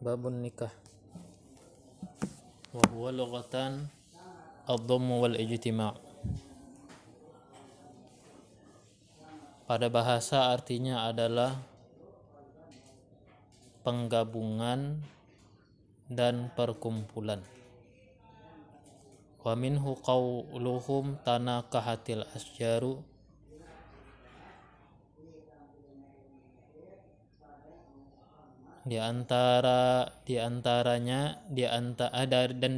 Babun nikah wa huwa lughatan ad-dhammu wal ijtima'. Pada bahasa artinya adalah penggabungan dan perkumpulan. Wa minhu qauluhum tanakahatil asjaru, dan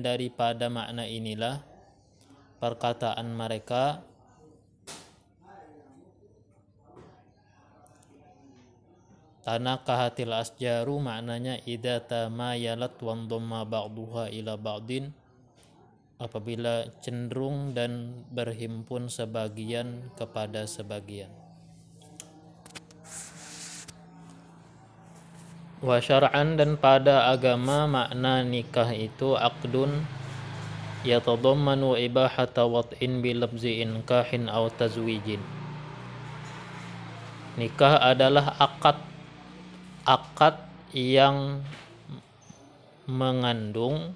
daripada makna inilah perkataan mereka tanakahatil asjaru, maknanya idza tamayalat wa dhamma ba'daha ila ba'din, apabila cenderung dan berhimpun sebagian kepada sebagian. Wa syar'an, dan pada agama makna nikah itu aqdun yatadammanu ibahata wat'in bi lafzi inkahin aw tazwijin. Nikah adalah akad yang mengandung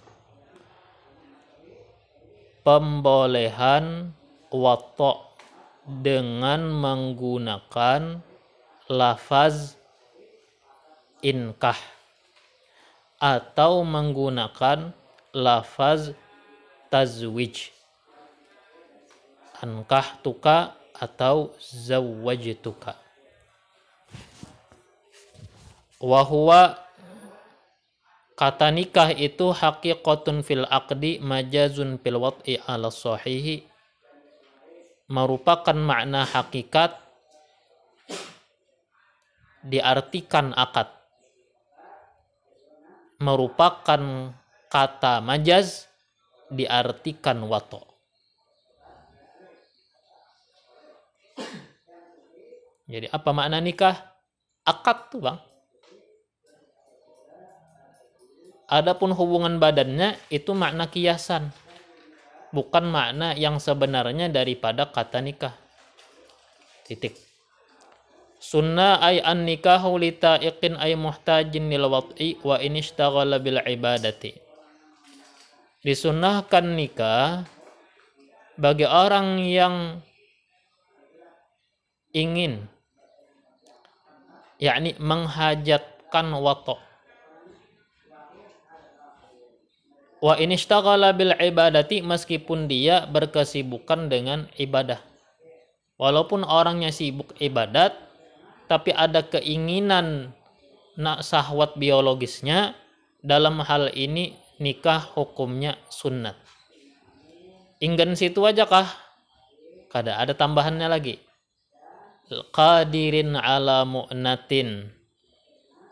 pembolehan wato' dengan menggunakan lafaz inkah atau menggunakan lafaz tazwij, ankahtuka atau zawwajtuka. Wa huwa, kata nikah itu haqiqatun fil aqdi majazun fil wat'i ala sahihi, merupakan makna hakikat diartikan akad, merupakan kata majaz diartikan wato. Jadi apa makna nikah? Akad tuh bang. Adapun hubungan badannya itu makna kiasan, bukan makna yang sebenarnya daripada kata nikah. Titik. Sunnah ay an nikahu li ta'iqin ay muhtajin lil wat'i wa in ishtaghala bil ibadati. Disunnahkan nikah bagi orang yang ingin, yakni menghajatkan wato'. Wa in ishtaghala bil ibadati, meskipun dia berkesibukan dengan ibadah. Walaupun orangnya sibuk ibadat, tapi ada keinginan syahwat biologisnya, dalam hal ini nikah hukumnya sunnat. Ingin situ aja kah? Kada ada tambahannya lagi. Qadirin ala mu'natin,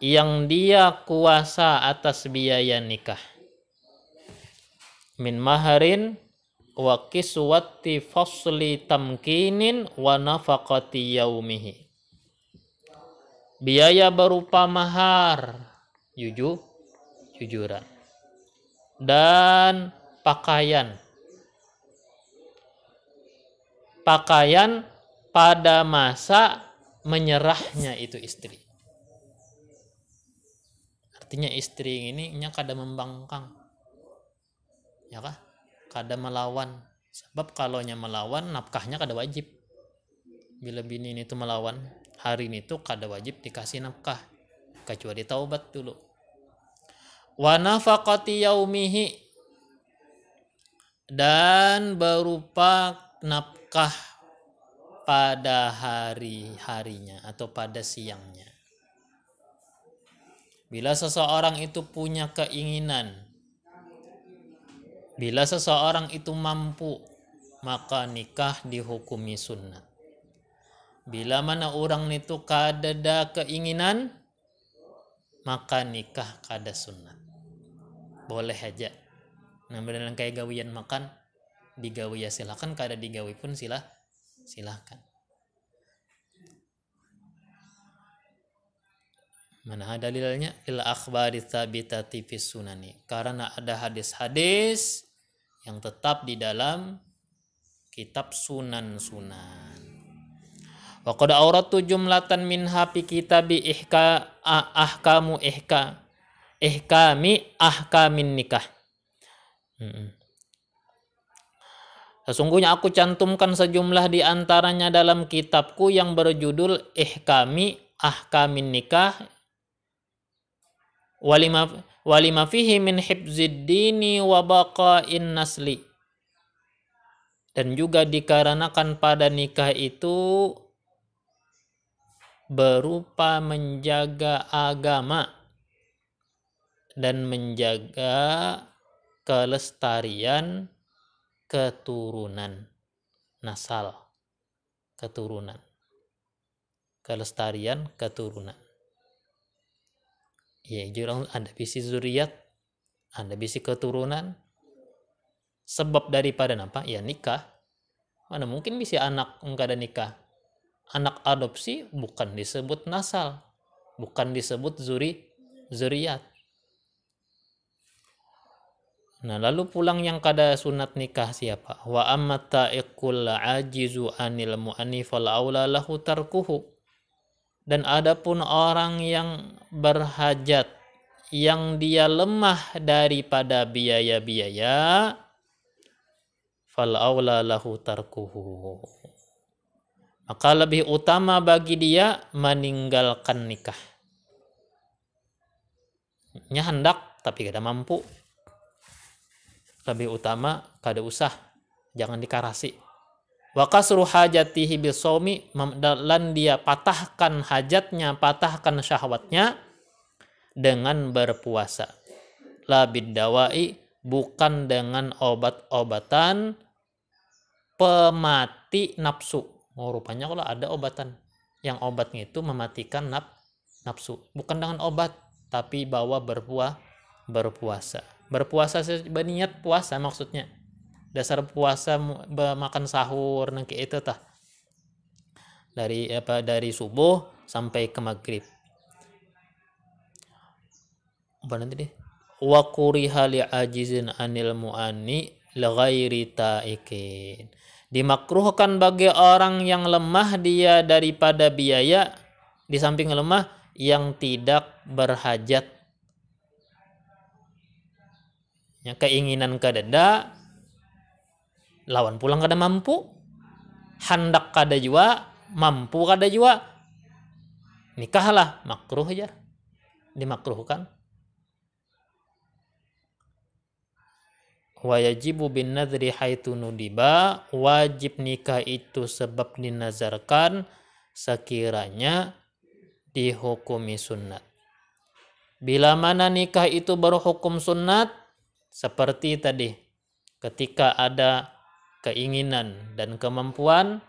yang dia kuasa atas biaya nikah. Min maharin wa kiswati fasli tamkinin wa nafaqati yaumihi. Biaya berupa mahar, jujuran, dan pakaian pada masa menyerahnya itu istri. Artinya istri ini kada membangkang, ya kah? Kada melawan. Sebab kalau melawan, nafkahnya kada wajib. Bila bini ini tuh melawan, hari ini tuh kada wajib dikasih nafkah, kecuali taubat dulu. Wa nafaqati yaumihi, dan berupa nafkah pada hari-harinya atau pada siangnya. Bila seseorang itu punya keinginan, bila seseorang itu mampu, maka nikah dihukumi sunnat. Bila mana orang itu kada ada keinginan, maka nikah kada sunnat. Boleh aja. Nah, beneran kayak gawian makan, digawi ya silakan, kada digawi pun silahkan. Mana dalilnya? Il akhbari tsabitati fis sunani. Karena ada hadis-hadis yang tetap di dalam kitab sunan-sunan. Wa qad awratu jumlatan minha fi kitabi ahkamu ihkami ahkamin nikah. Sesungguhnya aku cantumkan sejumlah di antaranya dalam kitabku yang berjudul Ihkami Ahkamin Nikah walima fihi min hifzid dini wa baqain nasli. Dan juga dikarenakan pada nikah itu berupa menjaga agama dan menjaga kelestarian keturunan, nasal, keturunan, kelestarian keturunan. Ya, jurang ada bisi zuriat, ada bisi keturunan. Sebab daripada apa? Ya nikah. Mana mungkin bisa anak enggak ada nikah? Anak adopsi bukan disebut nasal, bukan disebut zuriat. Nah, lalu pulang yang kada sunat nikah siapa? Wa amma ta'iqul ajizu anil mu'annifal aula lahu tarkuhu. Dan adapun orang yang berhajat, yang dia lemah daripada biaya-biaya, fal aula lahu tarkuhu. Maka lebih utama bagi dia meninggalkan nikah. Nya hendak tapi kada mampu. Lebih utama kada usah, jangan dikarasi. Wa kasru hajatihi bisawmi, dan dia patahkan hajatnya, patahkan syahwatnya dengan berpuasa. La biddawai, bukan dengan obat-obatan pemati nafsu. Oh, rupanya kalau ada obatan yang obatnya itu mematikan nafsu, bukan dengan obat tapi bawa berpuasa. Berpuasa berniat puasa maksudnya. Dasar puasa makan sahur nangke itu tah. Dari subuh sampai ke maghrib. Apa nanti deh? Wa kuriha li ajizin anil mu'anni li ghairi ta'ikin. Dimakruhkan bagi orang yang lemah dia daripada biaya, di samping lemah yang tidak berhajat. Ya, keinginan kadada, lawan pulang kada mampu, hendak kada jua, mampu kada jua, nikahlah, makruh aja, dimakruhkan. Wa yajibu bin nadri haitu nudiba, wajib nikah itu sebab dinazarkan sekiranya dihukumi sunnat. Bila mana nikah itu berhukum sunnat, seperti tadi, ketika ada keinginan dan kemampuan,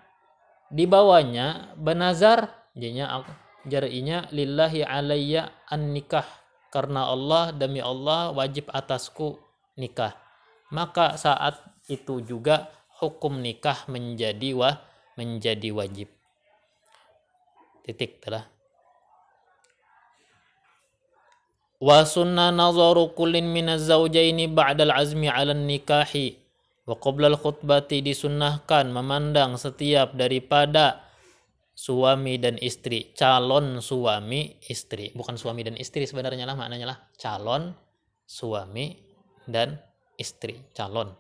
dibawanya benazar, jarinya lillahi alayya an nikah, karena Allah, demi Allah wajib atasku nikah. Maka saat itu juga hukum nikah menjadi wajib. Titik telah. Wa sunna nazaru kullin minaz zawjaini ba'dal azmi 'alan nikahi wa qabla al-khutbati, disunnahkan memandang setiap daripada suami dan istri, calon suami istri, bukan suami dan istri sebenarnya lah, maknanya lah calon suami dan istri, calon.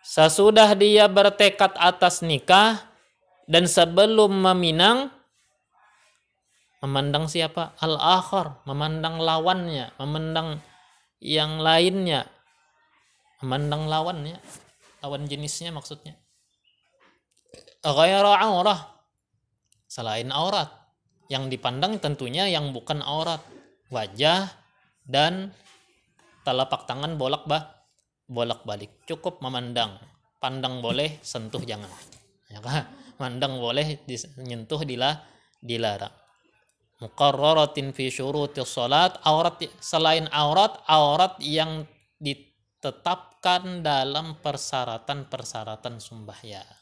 Sesudah dia bertekad atas nikah dan sebelum meminang, memandang siapa? Al-akhar, memandang lawannya, memandang yang lainnya, memandang lawannya, lawan jenisnya maksudnya. Ghaira aurah, selain aurat. Yang dipandang tentunya yang bukan aurat, wajah dan telapak tangan bolak-balik. Cukup memandang, pandang boleh, sentuh jangan. Ya kan? Mandang boleh, menyentuh dilarang. Muqarraratin fi syurutis salat, aurat selain aurat yang ditetapkan dalam persyaratan sembahyang.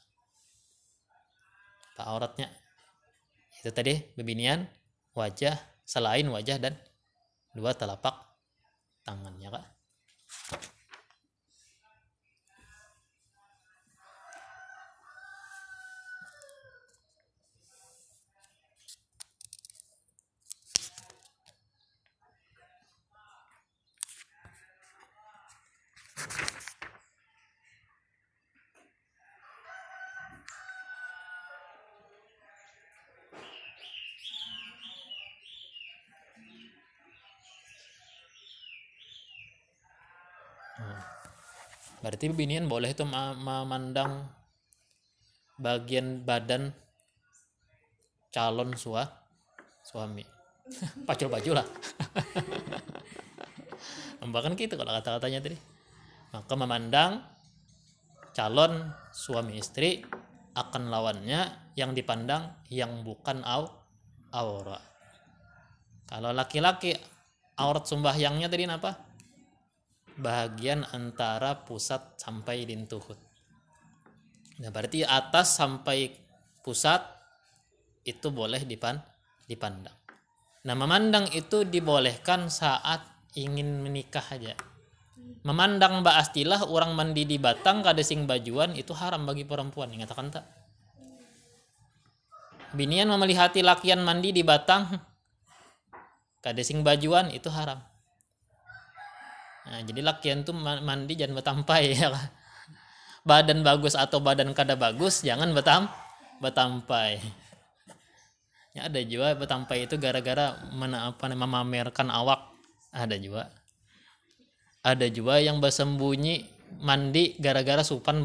Apa auratnya? Itu tadi bebinian, wajah, selain wajah dan dua telapak tangannya, Kak. Berarti binian boleh tuh memandang bagian badan calon suami. Pacul baju lah. Bahkan gitu kalau kata-katanya tadi. Maka memandang calon suami istri akan lawannya yang dipandang yang bukan aurat. Kalau laki-laki aurat sembahyangnya tadi apa? Bagian antara pusat sampai lintuhut. Nah, berarti atas sampai pusat itu boleh dipandang. Nah, memandang itu dibolehkan saat ingin menikah aja. Memandang ba'astilah orang mandi di batang kada sing bajuan itu haram bagi perempuan. Ingatakan tak? Binian memelihati lakian mandi di batang kada sing bajuan itu haram. Nah, jadi lakian tuh mandi jangan betampai ya. Badan bagus atau badan kada bagus jangan betampai. Ya, ada juga betampai itu gara-gara memamerkan awak. Ada juga. Ada juga yang bersembunyi mandi gara-gara supan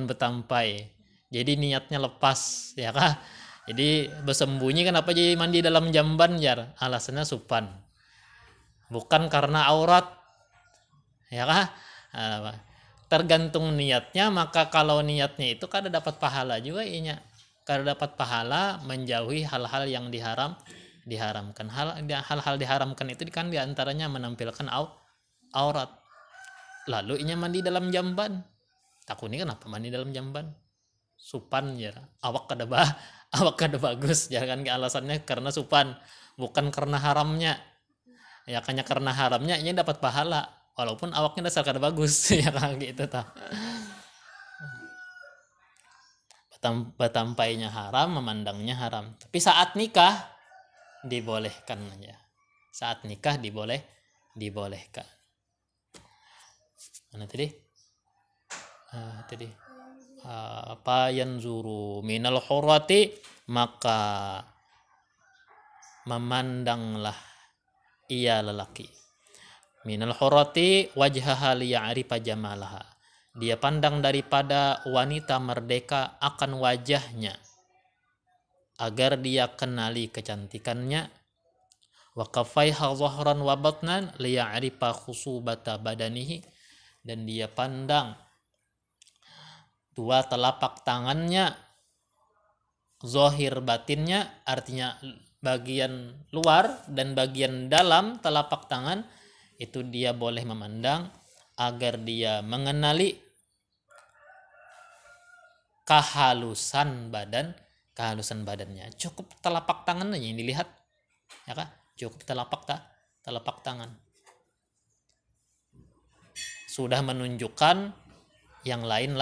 betampai. Jadi niatnya lepas, ya kah? Jadi bersembunyi kenapa jadi mandi dalam jamban jar? Alasannya supan. Bukan karena aurat. Ya kah? Tergantung niatnya, maka kalau niatnya itu kada dapat pahala juga inya. Kada dapat pahala menjauhi hal-hal yang diharamkan. Hal-hal diharamkan itu kan diantaranya menampilkan aurat. Lalu inya mandi dalam jamban. Takuni kenapa mandi dalam jamban? Supan ya. Awak kada bagus. Jangan alasannya karena supan, bukan karena haramnya. Ya hanya karena haramnya ini dapat pahala walaupun awaknya dasar kada bagus ya kan gitu tah. Betampainya haram, memandangnya haram. Tapi saat nikah dibolehkan aja. Saat nikah dibolehkan. Mana tadi? Apa yanzuru minal hurati, maka memandanglah ia lelaki minal hurati wajhaha liya'rifa jamalaha, dia pandang daripada wanita merdeka akan wajahnya agar dia kenali kecantikannya, wa kafaiha dhahran wa batnan liya'rifa khusubata badanihi, dan dia pandang dua telapak tangannya zahir batinnya, artinya bagian luar dan bagian dalam telapak tangan itu dia boleh memandang agar dia mengenali kehalusan badannya. Cukup telapak tangan aja yang dilihat, ya kan? Cukup telapak tangan. Sudah menunjukkan yang lain.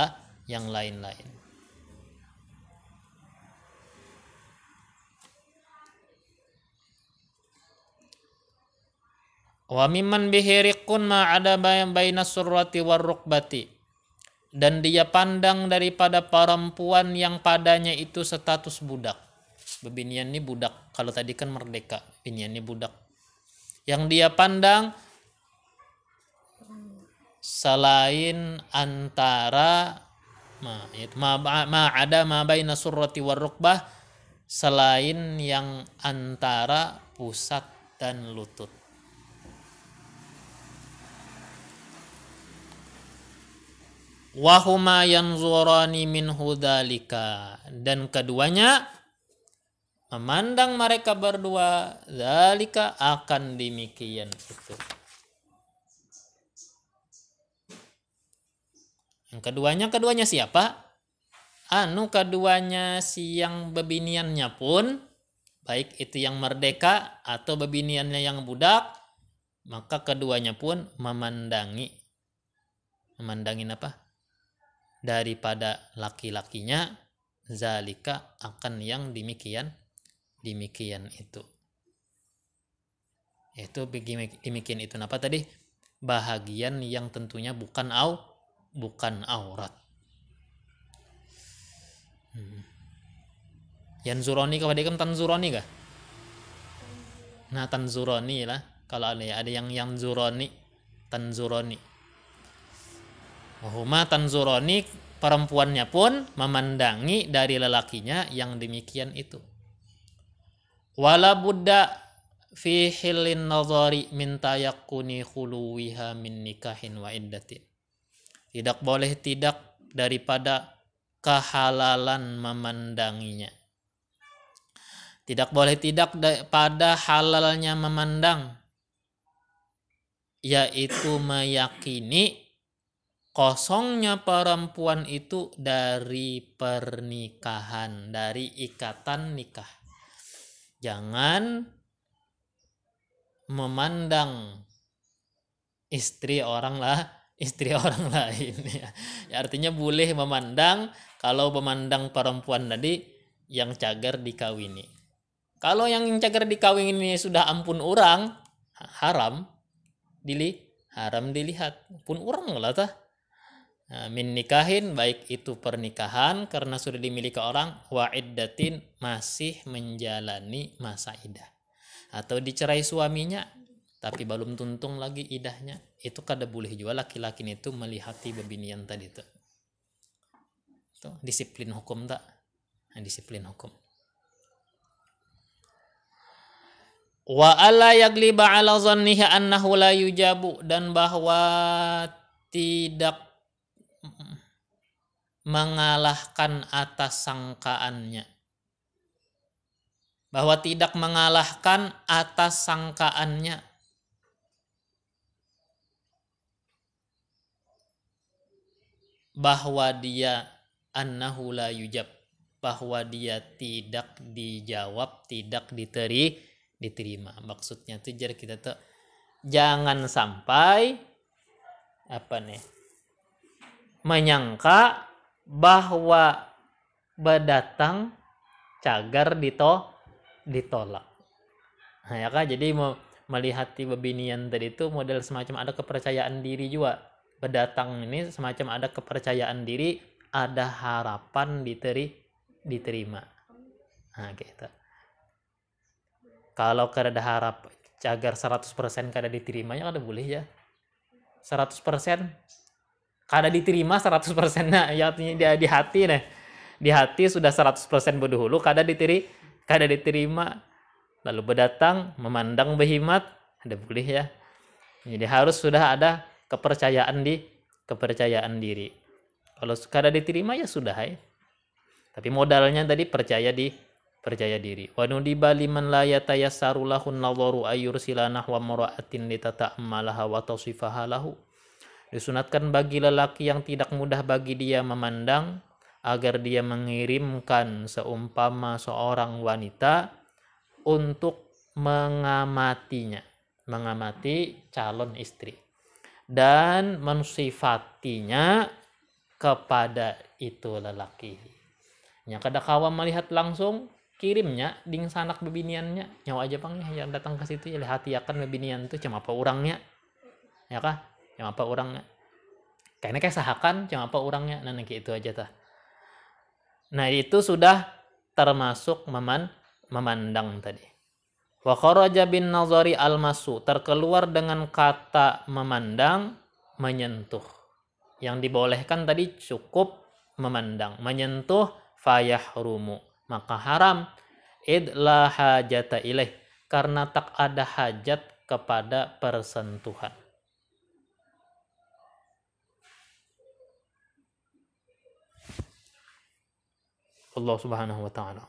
Wa mimman bihi riqqun ma ada baina surrati war rukbati, dan dia pandang daripada perempuan yang padanya itu status budak. Bebinian ini budak, kalau tadi kan merdeka, binian ini budak. Yang dia pandang selain antara ma ada ma baina surrati war rukbah, selain yang antara pusat dan lutut. Wahuma yanzurani minhu dzalika, dan keduanya memandang mereka berdua dzalika akan demikian itu. Yang keduanya siapa? Keduanya si yang bebiniannya pun, baik itu yang merdeka atau bebiniannya yang budak, maka keduanya pun memandangin apa? Daripada laki-lakinya zalika akan yang demikian itu. Itu demikian itu apa tadi? Bahagian yang tentunya bukan aurat. Yanzuroni kepada ikam tanzuroni kah? Nah, tanzuroni lah. Kalau ada yang yanzuroni, tanzuroni. Huma tanzuroni, perempuannya pun memandangi dari lelakinya yang demikian itu. Wala buddha fi hilin nazari min tayakkuni khuluwiha min nikahin wa iddatin. Tidak boleh tidak daripada kehalalan memandanginya. Tidak boleh tidak pada halalnya memandang, yaitu meyakini kosongnya perempuan itu dari pernikahan, dari ikatan nikah. Jangan memandang istri orang lain ya. Artinya boleh memandang kalau memandang perempuan tadi yang cagar dikawini. Kalau yang cagar dikawini sudah ampun orang, haram dilihat. Pun orang lah tah. Nah, min nikahin, baik itu pernikahan karena sudah dimiliki orang, wa iddatin, masih menjalani masa idah, atau dicerai suaminya tapi belum tuntung lagi idahnya, itu kada boleh juga laki-laki itu melihati bebinian tadi itu disiplin hukum tak? Nah, disiplin hukum. Wa alla yagliba ala zannihi annahu la yujabu, dan bahwa tidak mengalahkan atas sangkaannya. Bahwa tidak mengalahkan atas sangkaannya. Bahwa dia annahu la yujab, bahwa dia tidak dijawab, tidak diterima. Maksudnya tuh jadi kita tuh jangan sampai menyangka bahwa berdatang cagar ditolak. Nah, ya kan, jadi melihati bebinian tadi itu model semacam ada kepercayaan diri juga. Berdatang ini semacam ada kepercayaan diri, ada harapan diterima. Nah, gitu. Kalau kada harap cagar 100% kada diterimanya kada boleh ya. 100% kada diterima 100%, nah ya artinya dia di hati nih. Di hati sudah 100% berdahulu kada diterima. Lalu berdatang memandang behimat, ada boleh ya. Jadi harus sudah ada kepercayaan diri. Kalau kada diterima ya sudah ya. Tapi modalnya tadi percaya diri. Wa nudiba liman la yatayassaru lahun nadharu ayyursila nahwa mara'atin litata'ammalaha wa tawsifaha lahu. Disunatkan bagi lelaki yang tidak mudah bagi dia memandang, agar dia mengirimkan seumpama seorang wanita untuk mengamatinya, mengamati calon istri, dan mensifatinya kepada itu lelaki. Nya kada kawa melihat langsung, kirimnya ding sanak bebiniannya, nyawa aja pang yang datang ke situ ya lihat akan bebinian tuh cuma apa orangnya, ya kah? Cuma apa orangnya? Kayaknya kayak sahakan cuma apa orangnya, nah kayak itu aja tah. Nah itu sudah termasuk memandang tadi. Wa kharaja bin nazari almasu, terkeluar dengan kata memandang, menyentuh. Yang dibolehkan tadi cukup memandang, menyentuh fayahrumu, maka haram. Id la hajata ilaih, karena tak ada hajat kepada persentuhan. Allah Subhanahu wa ta'ala.